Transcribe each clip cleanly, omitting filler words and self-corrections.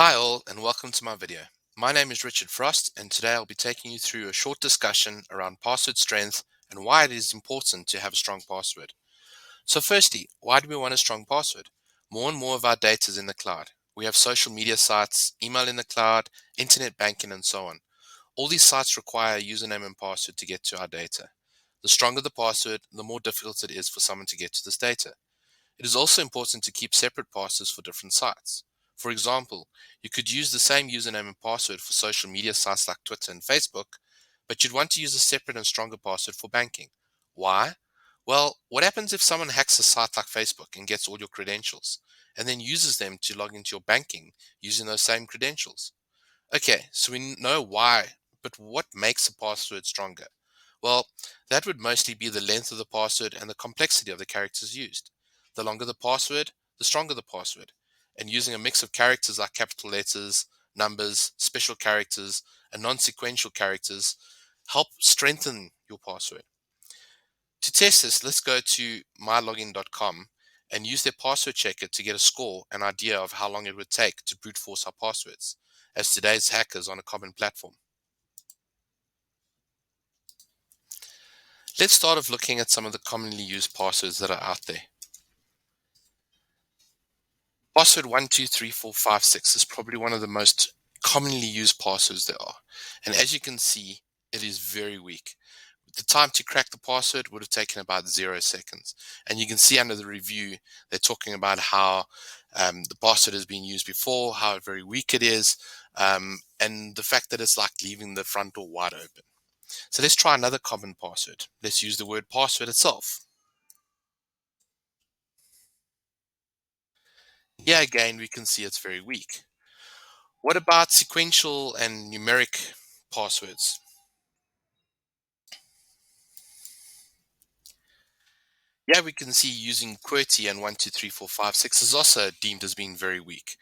Hi all and welcome to my video. My name is Richard Frost and today I'll be taking you through a short discussion around password strength and why it is important to have a strong password. So firstly, why do we want a strong password? More and more of our data is in the cloud. We have social media sites, email in the cloud, internet banking and so on. All these sites require a username and password to get to our data. The stronger the password, the more difficult it is for someone to get to this data. It is also important to keep separate passwords for different sites. For example, you could use the same username and password for social media sites like Twitter and Facebook, but you'd want to use a separate and stronger password for banking. Why? Well, what happens if someone hacks a site like Facebook and gets all your credentials and then uses them to log into your banking using those same credentials? Okay, so we know why, but what makes a password stronger? Well, that would mostly be the length of the password and the complexity of the characters used. The longer the password, the stronger the password. And using a mix of characters like capital letters, numbers, special characters, and non-sequential characters help strengthen your password. To test this, let's go to mylogin.com and use their password checker to get a score and idea of how long it would take to brute force our passwords, as today's hackers on a common platform. Let's start off looking at some of the commonly used passwords that are out there. Password 123456 is probably one of the most commonly used passwords there are. And as you can see, it is very weak. The time to crack the password would have taken about 0 seconds. And you can see under the review, they're talking about how the password has been used before, how very weak it is, and the fact that it's like leaving the front door wide open. So let's try another common password. Let's use the word password itself. Here again, we can see it's very weak. What about sequential and numeric passwords? Yeah, we can see using QWERTY and 123456 is also deemed as being very weak.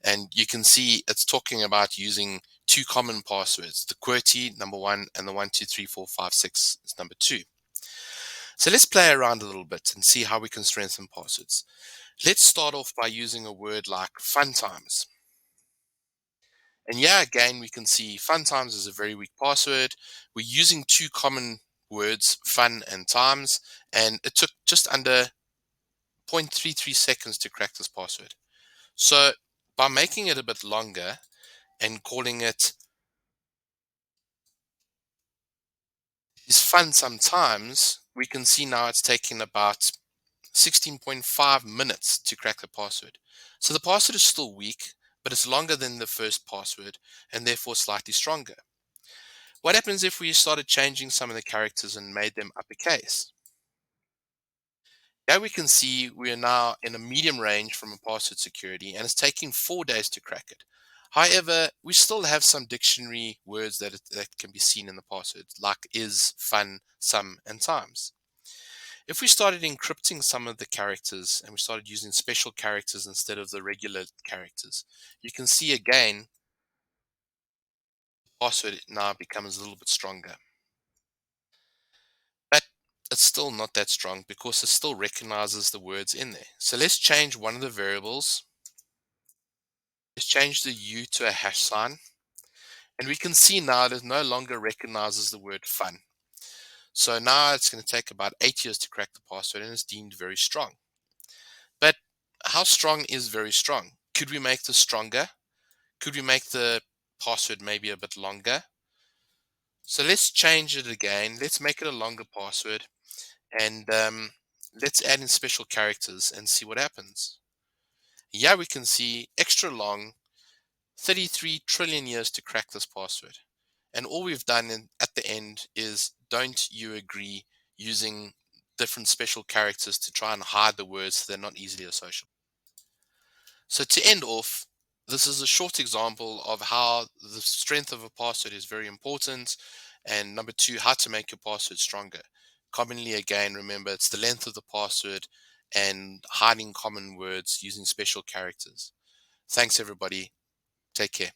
And you can see it's talking about using two common passwords, the QWERTY number one and the 123456 is number two. So let's play around a little bit and see how we can strengthen passwords. Let's start off by using a word like fun times. And yeah, again, we can see fun times is a very weak password. We're using two common words, fun and times, and it took just under 0.33 seconds to crack this password. So by making it a bit longer and calling it is fun sometimes, we can see now it's taking about 16.5 minutes to crack the password. So the password is still weak, but it's longer than the first password and therefore slightly stronger. What happens if we started changing some of the characters and made them uppercase? Now we can see we are now in a medium range from a password security and it's taking 4 days to crack it. However, we still have some dictionary words that can be seen in the password, like is, fun, some, and times. If we started encrypting some of the characters and we started using special characters instead of the regular characters, you can see again, the password now becomes a little bit stronger. But it's still not that strong because it still recognizes the words in there. So let's change one of the variables. Let's change the U to a hash sign. And we can see now that it no longer recognizes the word fun. So now it's going to take about 8 years to crack the password and it's deemed very strong. But how strong is very strong? Could we make this stronger? Could we make the password maybe a bit longer? So let's change it again. Let's make it a longer password. And let's add in special characters and see what happens. Yeah, we can see extra long, 33 trillion years to crack this password. And all we've done at the end is don't you agree using different special characters to try and hide the words so they're not easily associable. So to end off, this is a short example of how the strength of a password is very important. And number two, how to make your password stronger. Commonly, again, remember it's the length of the password and hiding common words using special characters. Thanks, everybody. Take care.